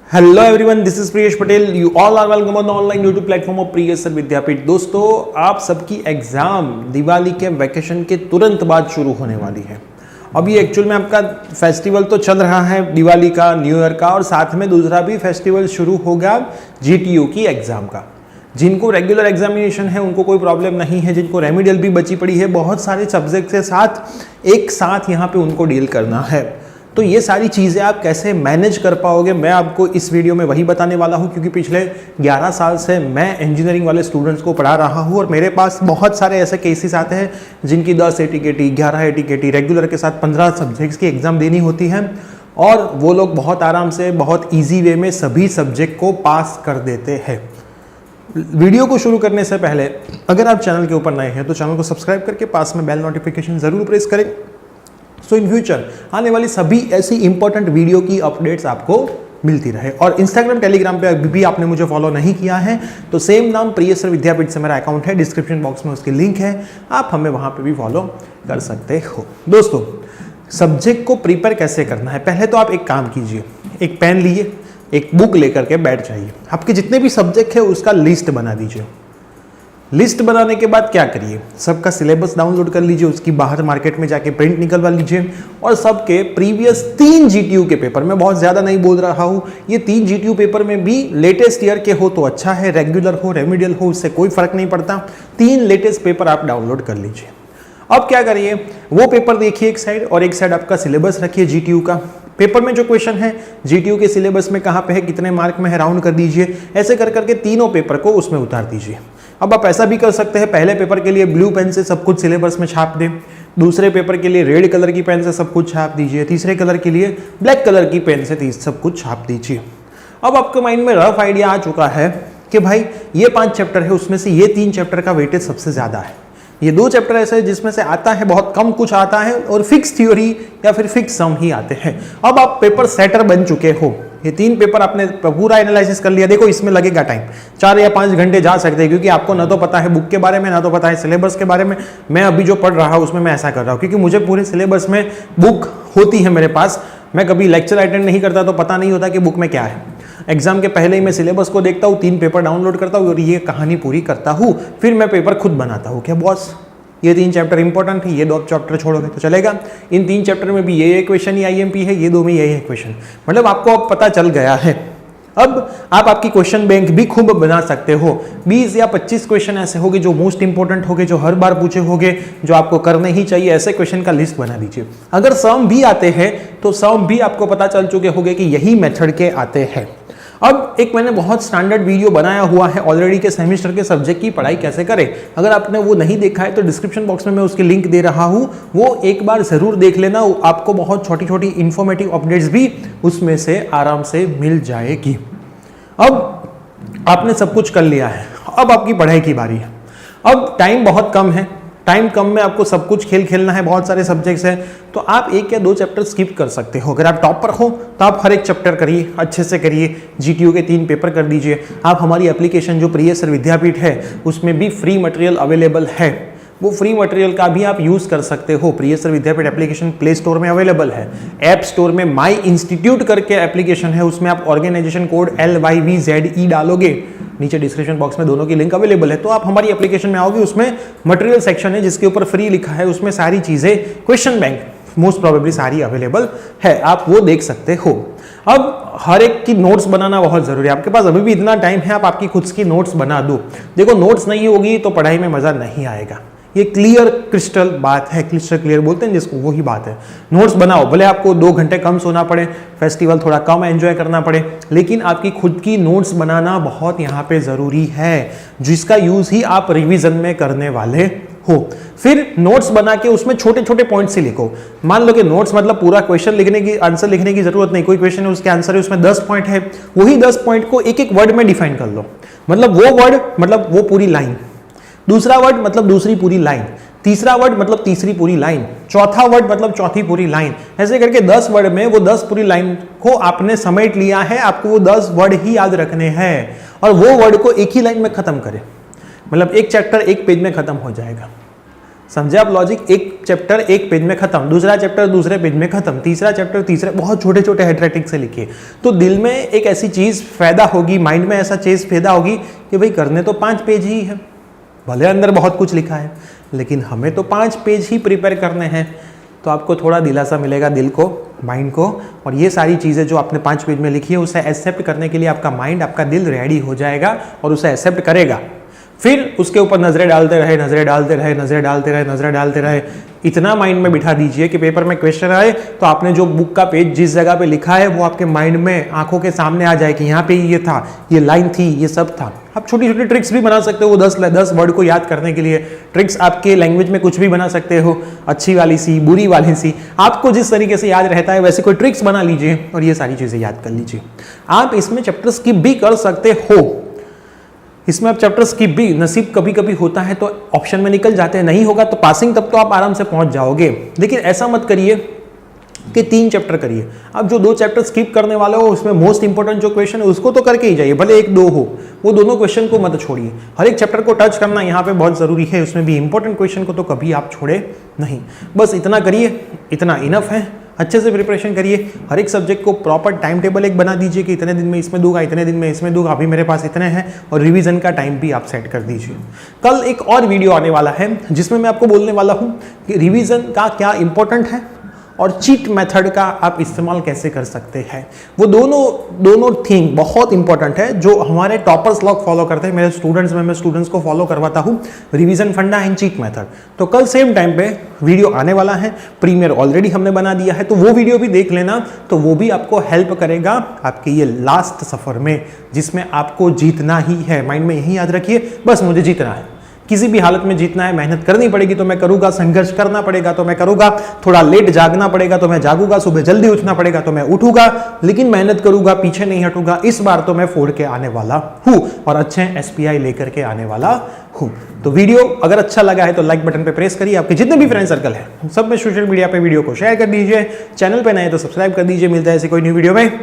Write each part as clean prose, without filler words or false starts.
Hello everyone, this is Priyesh Patel. You all are welcome on the online YouTube platform of Priyesh sir Vidyapeeth. दोस्तों, आप सबकी exam Diwali के vacation के तुरंत बाद शुरू होने वाली है। अभी एक्चुअल में आपका फेस्टिवल तो चल रहा है दिवाली का, न्यू ईयर का, और साथ में दूसरा भी फेस्टिवल शुरू होगा जीटीयू की एग्जाम का। जिनको रेगुलर एग्जामिनेशन है उनको कोई प्रॉब्लम नहीं है, जिनको रेमिडियल भी बची पड़ी है, बहुत सारे सब्जेक्ट के साथ एक साथ यहाँ पे उनको डील करना है। तो ये सारी चीज़ें आप कैसे मैनेज कर पाओगे, मैं आपको इस वीडियो में वही बताने वाला हूँ, क्योंकि पिछले 11 साल से मैं इंजीनियरिंग वाले स्टूडेंट्स को पढ़ा रहा हूँ और मेरे पास बहुत सारे ऐसे केसेस आते हैं जिनकी 10 एटीकेटी, 11 एटीकेटी, रेगुलर के साथ 15 सब्जेक्ट्स की एग्जाम देनी होती है और वो लोग बहुत आराम से, बहुत ईजी वे में सभी सब्जेक्ट को पास कर देते हैं। वीडियो को शुरू करने से पहले अगर आप चैनल के ऊपर नए हैं तो चैनल को सब्सक्राइब करके पास में बेल नोटिफिकेशन जरूर प्रेस करें। सो इन फ्यूचर आने वाली सभी ऐसी इंपॉर्टेंट वीडियो की अपडेट्स आपको मिलती रहे। और इंस्टाग्राम, टेलीग्राम पे अभी भी आपने मुझे फॉलो नहीं किया है तो सेम नाम प्रियेश सर विद्यापीठ से मेरा अकाउंट है, डिस्क्रिप्शन बॉक्स में उसकी लिंक है, आप हमें वहां पे भी फॉलो कर सकते हो। दोस्तों, सब्जेक्ट को प्रिपेयर कैसे करना है, पहले तो आप एक काम कीजिए, एक पेन लिए, एक बुक लेकर के बैठ जाइए, आपके जितने भी सब्जेक्ट है उसका लिस्ट बना दीजिए। लिस्ट बनाने के बाद क्या करिए, सबका सिलेबस डाउनलोड कर लीजिए, उसकी बाहर मार्केट में जाके प्रिंट निकलवा लीजिए और सबके प्रीवियस 3 जीटीयू के पेपर, मैं बहुत ज़्यादा नहीं बोल रहा हूँ, ये 3 जीटीयू पेपर में भी लेटेस्ट ईयर के हो तो अच्छा है, रेगुलर हो, रेमिडियल हो, उससे कोई फर्क नहीं पड़ता। 3 लेटेस्ट पेपर आप डाउनलोड कर लीजिए। अब क्या करिए, वो पेपर देखिए एक साइड और एक साइड आपका सिलेबस रखिए जीटीयू का। पेपर में जो क्वेश्चन है जीटीयू के सिलेबस में कहाँ पे है, कितने मार्क में है, राउंड कर दीजिए। ऐसे कर करके तीनों पेपर को उसमें उतार दीजिए। अब आप ऐसा भी कर सकते हैं, पहले पेपर के लिए ब्लू पेन से सब कुछ सिलेबस में छाप दें, दूसरे पेपर के लिए रेड कलर की पेन से सब कुछ छाप दीजिए, तीसरे कलर के लिए ब्लैक कलर की पेन से सब कुछ छाप दीजिए। अब आपके माइंड में रफ आइडिया आ चुका है कि भाई ये 5 चैप्टर है, उसमें से ये 3 चैप्टर का वेटेज सबसे ज़्यादा है, ये 2 चैप्टर ऐसे जिसमें से आता है बहुत कम कुछ आता है और फिक्स थ्योरी या फिर फिक्स सम ही आते हैं। अब आप पेपर सेटर बन चुके हो, ये 3 पेपर आपने पूरा एनालिसिस कर लिया। देखो, इसमें लगेगा टाइम, 4 या 5 घंटे जा सकते हैं, क्योंकि आपको ना तो पता है बुक के बारे में, ना तो पता है सिलेबस के बारे में। मैं अभी जो पढ़ रहा हूँ उसमें मैं ऐसा कर रहा हूँ, क्योंकि मुझे पूरे सिलेबस में बुक होती है मेरे पास, मैं कभी लेक्चर अटेंड नहीं करता तो पता नहीं होता कि बुक में क्या है। एग्जाम के पहले ही मैं सिलेबस को देखता हूँ, 3 पेपर डाउनलोड करता हूँ और ये कहानी पूरी करता हूँ, फिर मैं पेपर खुद बनाता हूँ। क्या बॉस, ये 3 चैप्टर इंपॉर्टेंट है, ये 2 चैप्टर छोड़ोगे तो चलेगा, इन 3 चैप्टर में भी ये क्वेश्चन ही आईएमपी है, ये 2 में यही क्वेश्चन, मतलब आपको अब पता चल गया है। अब आप आपकी क्वेश्चन बैंक भी खूब बना सकते हो। 20 या 25 क्वेश्चन ऐसे होंगे जो मोस्ट इंपॉर्टेंट होंगे, जो हर बार पूछे होंगे, जो आपको करने ही चाहिए, ऐसे क्वेश्चन का लिस्ट बना दीजिए। अगर सम भी आते हैं तो सम भी आपको पता चल चुके होंगे कि यही मेथड के आते हैं। अब एक मैंने बहुत स्टैंडर्ड वीडियो बनाया हुआ है ऑलरेडी के सेमेस्टर के सब्जेक्ट की पढ़ाई कैसे करें, अगर आपने वो नहीं देखा है तो डिस्क्रिप्शन बॉक्स में मैं उसकी लिंक दे रहा हूँ, वो एक बार जरूर देख लेना, आपको बहुत छोटी छोटी इंफॉर्मेटिव अपडेट्स भी उसमें से आराम से मिल जाएगी। अब आपने सब कुछ कर लिया है, अब आपकी पढ़ाई की बारी है। अब टाइम बहुत कम है, टाइम कम में आपको सब कुछ खेल खेलना है, बहुत सारे सब्जेक्ट्स हैं, तो आप 1 या 2 चैप्टर स्किप कर सकते हो। अगर आप टॉपर हो तो आप हर एक चैप्टर करिए, अच्छे से करिए, जीटीयू के 3 पेपर कर दीजिए। आप हमारी एप्लीकेशन जो प्रियेश सर विद्यापीठ है उसमें भी फ्री मटेरियल अवेलेबल है, वो फ्री मटेरियल का भी आप यूज कर सकते हो। प्रियेश सर विद्यापीठ एप्लीकेशन प्ले स्टोर में अवेलेबल है, ऐप स्टोर में माई इंस्टीट्यूट करके एप्लीकेशन है, उसमें आप ऑर्गेनाइजेशन कोड LYVZE डालोगे, नीचे डिस्क्रिप्शन बॉक्स में दोनों की लिंक अवेलेबल है, तो आप हमारी एप्लीकेशन में आओगे, उसमें मटेरियल सेक्शन है जिसके ऊपर फ्री लिखा है, उसमें सारी चीजें, क्वेश्चन बैंक मोस्ट प्रोबेबली सारी अवेलेबल है, आप वो देख सकते हो। अब हर एक की नोट्स बनाना बहुत जरूरी है, आपके पास अभी भी इतना टाइम है, आप आपकी खुद की नोट्स बना दो। देखो, नोट्स नहीं होगी तो पढ़ाई में मजा नहीं आएगा, ये क्लियर क्रिस्टल बात है, क्रिस्टल क्लियर बोलते हैं जिसको, वही बात है। नोट्स बनाओ, भले आपको 2 घंटे कम सोना पड़े, फेस्टिवल थोड़ा कम एंजॉय करना पड़े, लेकिन आपकी खुद की नोट्स बनाना बहुत यहाँ पे जरूरी है, जिसका यूज ही आप रिवीजन में करने वाले हो। फिर नोट्स बना के उसमें छोटे छोटे पॉइंट्स से लिखो। मान लो कि नोट्स मतलब पूरा क्वेश्चन लिखने की, आंसर लिखने की जरूरत नहीं, कोई क्वेश्चन है उसके आंसर है, उसमें 10 पॉइंट है, वही 10 पॉइंट को एक एक वर्ड में डिफाइन कर लो, मतलब वो वर्ड मतलब वो पूरी लाइन, दूसरा वर्ड मतलब दूसरी पूरी लाइन, तीसरा वर्ड मतलब तीसरी पूरी लाइन, चौथा वर्ड मतलब चौथी पूरी लाइन, ऐसे करके 10 वर्ड में वो 10 पूरी लाइन को आपने समेट लिया है। आपको वो 10 वर्ड ही याद रखने हैं और वो वर्ड को एक ही लाइन में खत्म करें, मतलब एक चैप्टर एक पेज में खत्म हो जाएगा। समझे आप लॉजिक? एक चैप्टर एक पेज में खत्म, दूसरा चैप्टर दूसरे पेज में खत्म, तीसरा चैप्टर तीसरे, बहुत छोटे छोटे हैंडराइटिंग से लिखिए। तो दिल में एक ऐसी चीज पैदा होगी, माइंड में ऐसा चीज पैदा होगी कि भाई करने तो 5 पेज ही है, भले अंदर बहुत कुछ लिखा है लेकिन हमें तो 5 पेज ही प्रिपेयर करने हैं। तो आपको थोड़ा दिलासा मिलेगा दिल को, माइंड को, और ये सारी चीज़ें जो आपने 5 पेज में लिखी है उसे एक्सेप्ट करने के लिए आपका माइंड, आपका दिल रेडी हो जाएगा और उसे एक्सेप्ट करेगा। फिर उसके ऊपर नजरें डालते रहे, नजरें डालते रहे, नजरें डालते रहे, नजरें डालते रहे, इतना माइंड में बिठा दीजिए कि पेपर में क्वेश्चन आए तो आपने जो बुक का पेज जिस जगह पे लिखा है वो आपके माइंड में, आंखों के सामने आ जाए कि यहाँ पे ये था, ये लाइन थी, ये सब था। आप छोटी छोटी ट्रिक्स भी बना सकते हो 10 वर्ड को याद करने के लिए। ट्रिक्स आपके लैंग्वेज में कुछ भी बना सकते हो, अच्छी वाली सी, बुरी वाली सी, आपको जिस तरीके से याद रहता है वैसे कोई ट्रिक्स बना लीजिए और ये सारी चीजें याद कर लीजिए। आप इसमें चैप्टर स्किप भी कर सकते हो, इसमें आप चैप्टर स्किप भी, नसीब कभी कभी होता है तो ऑप्शन में निकल जाते हैं, नहीं होगा तो पासिंग, तब तो आप आराम से पहुंच जाओगे। लेकिन ऐसा मत करिए कि 3 चैप्टर करिए। आप जो 2 चैप्टर स्किप करने वाले हो उसमें मोस्ट इंपॉर्टेंट जो क्वेश्चन है उसको तो करके ही जाइए, भले 1-2 हो, वो दोनों क्वेश्चन को मत छोड़िए। हर एक चैप्टर को टच करना यहाँ पे बहुत जरूरी है, उसमें भी इंपॉर्टेंट क्वेश्चन को तो कभी आप छोड़े नहीं। बस इतना करिए, इतना इनफ है। अच्छे से प्रिपरेशन करिए, हर एक सब्जेक्ट को प्रॉपर टाइम टेबल एक बना दीजिए कि इतने दिन में इसमें दूंगा, इतने दिन में इसमें दूंगा, अभी मेरे पास इतने हैं, और रिवीजन का टाइम भी आप सेट कर दीजिए। कल एक और वीडियो आने वाला है जिसमें मैं आपको बोलने वाला हूं कि रिवीजन का क्या इंपॉर्टेंट है और चीट मेथड का आप इस्तेमाल कैसे कर सकते हैं। वो दोनों थिंग बहुत इंपॉर्टेंट है जो हमारे टॉपर्स लोग फॉलो करते हैं। मेरे स्टूडेंट्स में मैं स्टूडेंट्स को फॉलो करवाता हूँ, रिवीजन फंडा एंड चीट मेथड। तो कल सेम टाइम पे वीडियो आने वाला है, प्रीमियर ऑलरेडी हमने बना दिया है, तो वो वीडियो भी देख लेना, तो वो भी आपको हेल्प करेगा आपके ये लास्ट सफर में जिसमें आपको जीतना ही है। माइंड में यही याद रखिए, बस मुझे जीतना है, किसी भी हालत में जीतना है, मेहनत करनी पड़ेगी तो मैं करूंगा, संघर्ष करना पड़ेगा तो मैं करूंगा, थोड़ा लेट जागना पड़ेगा तो मैं जागूंगा, सुबह जल्दी उठना पड़ेगा तो मैं उठूंगा, लेकिन मेहनत करूंगा, पीछे नहीं हटूंगा। इस बार तो मैं फोड़ के आने वाला हूं और अच्छे SPI लेकर के आने वाला हूं। तो वीडियो अगर अच्छा लगा है तो लाइक बटन पे प्रेस करिए, आपके जितने भी फ्रेंड सर्कल है सब में सोशल मीडिया पे वीडियो को शेयर कर दीजिए, चैनल पे नए तो सब्सक्राइब कर दीजिए। मिलता है ऐसी कोई न्यू वीडियो में।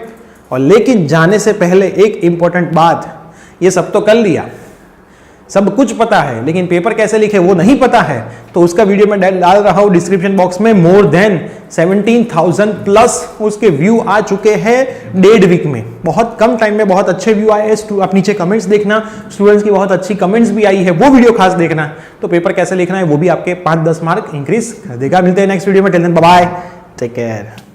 और लेकिन जाने से पहले एक इंपॉर्टेंट बात, ये सब तो कर लिया, सब कुछ पता है, लेकिन पेपर कैसे लिखे वो नहीं पता है, तो उसका वीडियो मैं डाल रहा हूं डिस्क्रिप्शन बॉक्स में। मोर देन 17,000 प्लस उसके व्यू आ चुके हैं 1.5 वीक में, बहुत कम टाइम में बहुत अच्छे व्यू आए हैं। आप नीचे कमेंट्स देखना, स्टूडेंट्स की बहुत अच्छी कमेंट्स भी आई है, वो वीडियो खास देखना। तो पेपर कैसे लिखना है वो भी आपके 5-10 मार्क इंक्रीज कर देगा। मिलते हैं नेक्स्ट वीडियो में, till then bye bye, take care.